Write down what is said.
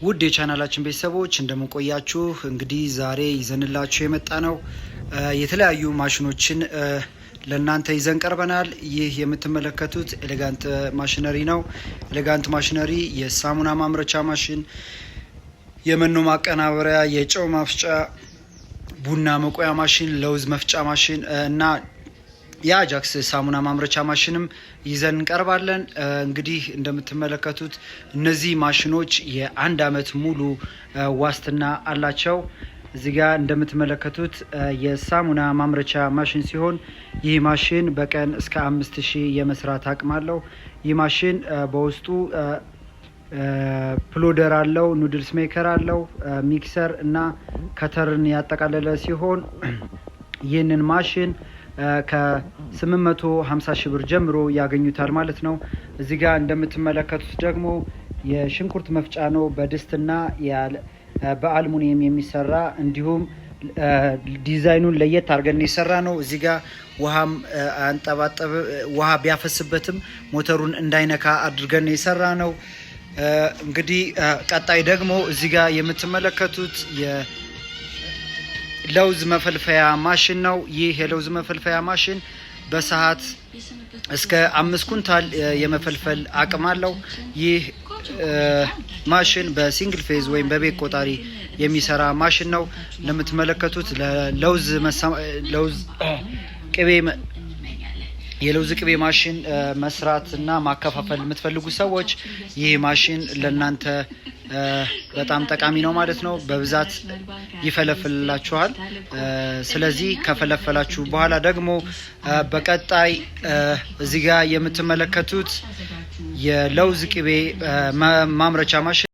ውድ የቻናላችን ቤተሰቦች እንደምን ቆያችሁ? እንግዲህ ዛሬ ይዘንላችሁ የመጣ ነው የተለያዩ ማሽኖችን ለእናንተ ይዘን ቀርበናል። ይህ የምትመለከቱት ኤሌጋንት ማሽነሪ ነው። ኤሌጋንት ማሽነሪ የሳሙና ማምረቻ ማሽን፣ የመኖ ማቀናበሪያ፣ የጨው ማፍጫ፣ ቡና መቆያ ማሽን፣ ለውዝ መፍጫ ማሽን እና የአጃክስ ሳሙና ማምረቻ ማሽንም ይዘን እንቀርባለን። እንግዲህ እንደምትመለከቱት እነዚህ ማሽኖች የአንድ አመት ሙሉ ዋስትና አላቸው። እዚህ ጋር እንደምትመለከቱት የሳሙና ማምረቻ ማሽን ሲሆን ይህ ማሽን በቀን እስከ 5000 የመስራት አቅም አለው። ይህ ማሽን በውስጡ ፕሎደር አለው፣ ኑድልስ ሜከር አለው፣ ሚክሰር እና ከተርን ያጠቃለለ ሲሆን ይህንን ማሽን ከ850 ሺህ ብር ጀምሮ ያገኙታል ማለት ነው። እዚህ ጋር እንደምትመለከቱት ደግሞ የሽንኩርት መፍጫ ነው። በድስትና በአልሙኒየም የሚሰራ እንዲሁም ዲዛይኑን ለየት አድርገን የሰራ ነው። እዚህ ጋር ውሃም አንጠባጠብ ውሃ ቢያፈስበትም ሞተሩን እንዳይነካ አድርገን የሰራ ነው። እንግዲህ ቀጣይ ደግሞ እዚህ ጋር የምትመለከቱት ለውዝ መፈልፈያ ማሽን ነው። ይህ የለውዝ መፈልፈያ ማሽን በሰዓት እስከ 5 ኩንታል የመፈልፈል አቅም አለው። ይህ ማሽን በሲንግል ፌዝ ወይም በቤት ቆጣሪ የሚሰራ ማሽን ነው። እንደምትመለከቱት የለውዝ ቅቤ ማሽን መስራት እና ማከፋፈል የምትፈልጉ ሰዎች ይህ ማሽን ለእናንተ በጣም ጠቃሚ ነው ማለት ነው። በብዛት ይፈለፍላችኋል። ስለዚህ ከፈለፈላችሁ በኋላ ደግሞ በቀጣይ እዚህ ጋር የምትመለከቱት የለውዝ ቅቤ ማምረቻ ማሽን